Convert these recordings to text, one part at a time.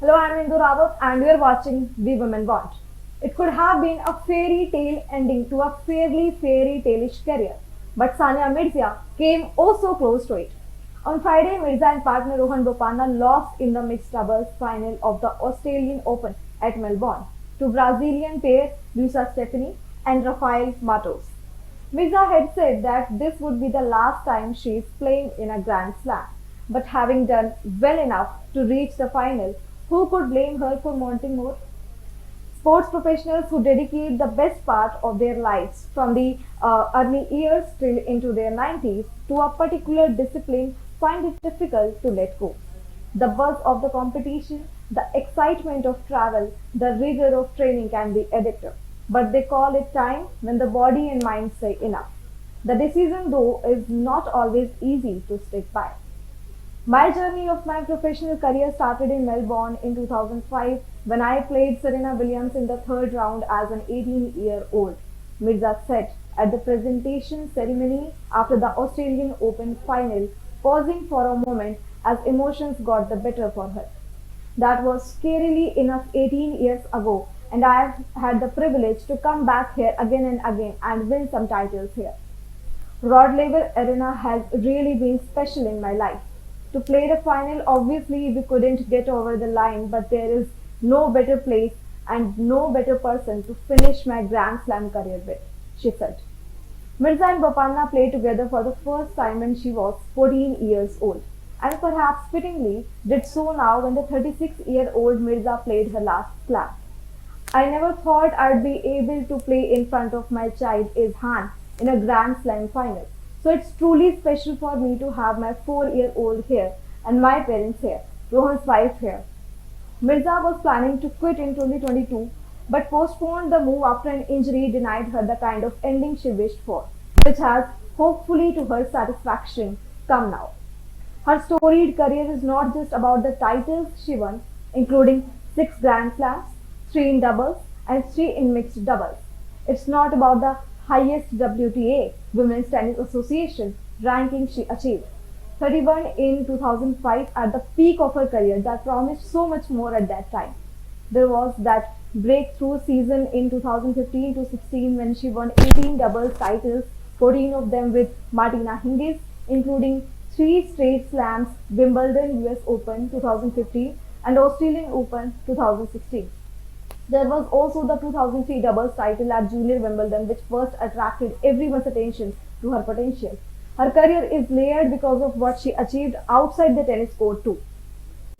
Hello, I'm Indu Rawat and we are watching The Women Want. It could have been a fairy tale ending to a fairly fairy tale-ish career, but Sania Mirza came oh so close to it. On Friday, Mirza and partner Rohan Bopanna lost in the mixed doubles final of the Australian Open at Melbourne to Brazilian pair Luisa Stefani and Rafael Matos. Mirza had said that this would be the last time she is playing in a Grand Slam, but having done well enough to reach the final, who could blame her for wanting more? Sports professionals who dedicate the best part of their lives from the early years till into their 90s to a particular discipline find it difficult to let go. The buzz of the competition, the excitement of travel, the rigor of training can be addictive, but they call it time when the body and mind say enough. The decision, though, is not always easy to stick by. My journey of my professional career started in Melbourne in 2005 when I played Serena Williams in the third round as an 18-year-old. Mirza said at the presentation ceremony after the Australian Open final, pausing for a moment as emotions got the better for her. That was scarily enough 18 years ago, and I have had the privilege to come back here again and again and win some titles here. Rod Laver Arena has really been special in my life. To play the final, obviously we couldn't get over the line, but there is no better place and no better person to finish my Grand Slam career with, she said. Mirza and Bopanna played together for the first time when she was 14 years old, and perhaps fittingly did so now when the 36-year-old Mirza played her last slam. I never thought I'd be able to play in front of my child Izhan in a Grand Slam final. So it's truly special for me to have my 4-year-old here and my parents here, Rohan's wife here. Mirza was planning to quit in 2022 but postponed the move after an injury denied her the kind of ending she wished for, which has, hopefully to her satisfaction, come now. Her storied career is not just about the titles she won, including 6 Grand Slams, 3 in doubles, and 3 in mixed doubles. It's not about the highest WTA Women's Tennis Association ranking she achieved. 31 in 2005 at the peak of her career that promised so much more at that time. There was that breakthrough season in 2015 to 16 when she won 18 doubles titles, 14 of them with Martina Hingis, including 3 straight slams, Wimbledon US Open 2015 and Australian Open 2016. There was also the 2003 doubles title at Junior Wimbledon, which first attracted everyone's attention to her potential. Her career is layered because of what she achieved outside the tennis court too.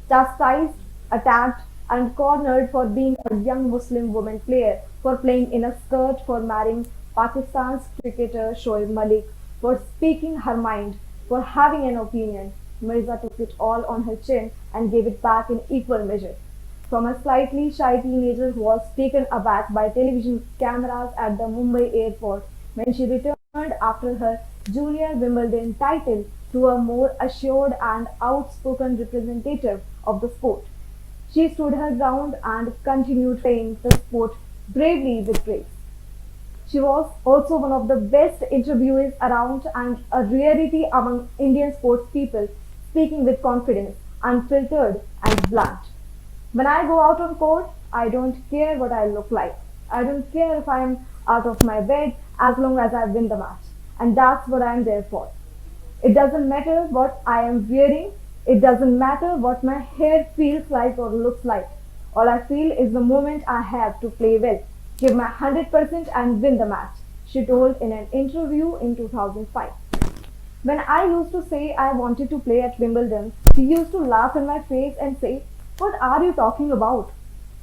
Chastised, attacked, and cornered for being a young Muslim woman player, for playing in a skirt, for marrying Pakistan's cricketer Shoaib Malik, for speaking her mind, for having an opinion. Mirza took it all on her chin and gave it back in equal measure. From a slightly shy teenager who was taken aback by television cameras at the Mumbai airport when she returned after her junior Wimbledon title to a more assured and outspoken representative of the sport. She stood her ground and continued playing the sport bravely with grace. She was also one of the best interviewees around and a rarity among Indian sports people, speaking with confidence, unfiltered and blunt. When I go out on court, I don't care what I look like. I don't care if I'm out of my bed as long as I win the match. And that's what I'm there for. It doesn't matter what I am wearing. It doesn't matter what my hair feels like or looks like. All I feel is the moment I have to play well, give my 100% and win the match, she told in an interview in 2005. When I used to say I wanted to play at Wimbledon, she used to laugh in my face and say, "What are you talking about?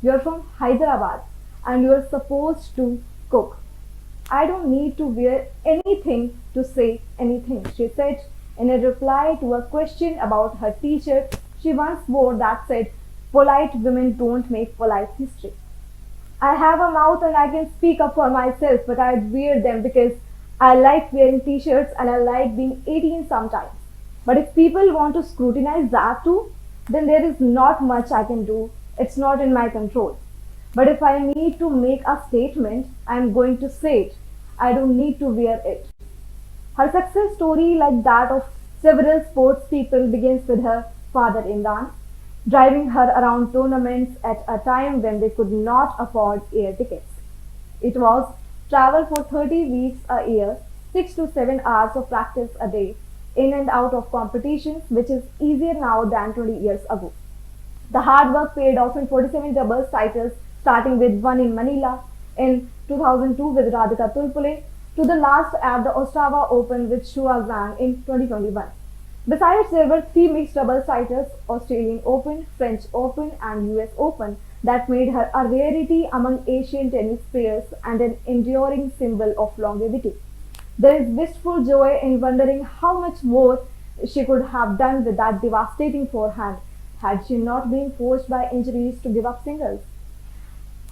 You're from Hyderabad and you're supposed to cook. I don't need to wear anything to say anything," she said in a reply to a question about her t-shirt she once wore that said, "Polite women don't make polite history." I have a mouth and I can speak up for myself, but I wear them because I like wearing t-shirts and I like being 18 sometimes. But if people want to scrutinize that too, then there is not much I can do. It's not in my control. But if I need to make a statement, I am going to say it. I don't need to wear it. Her success story, like that of several sports people, begins with her father Imran. driving her around tournaments at a time when they could not afford air tickets. It was travel for 30 weeks a year, 6 to 7 hours of practice a day, in and out of competitions, which is easier now than 20 years ago. The hard work paid off in 47 doubles titles, starting with one in Manila in 2002 with Radhika Tulpule, to the last at the Ostrava Open with Shua Zhang in 2021. Besides, there were three mixed doubles titles, Australian Open, French Open, and US Open, that made her a rarity among Asian tennis players and an enduring symbol of longevity. There is wistful joy in wondering how much more she could have done with that devastating forehand had she not been forced by injuries to give up singles.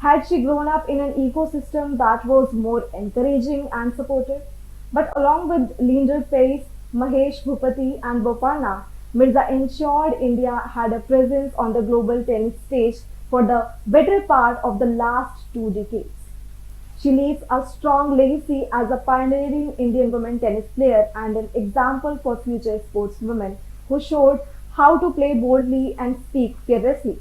Had she grown up in an ecosystem that was more encouraging and supportive? But along with Leander Pace, Mahesh Bhupati, and Bopanna, Mirza ensured India had a presence on the global tennis stage for the better part of the last 2 decades. She leaves a strong legacy as a pioneering Indian women tennis player and an example for future sportswomen who showed how to play boldly and speak fearlessly.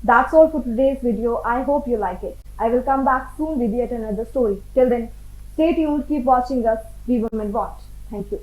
That's all for today's video. I hope you like it. I will come back soon with yet another story. Till then, stay tuned, keep watching us. We Women Want. Thank you.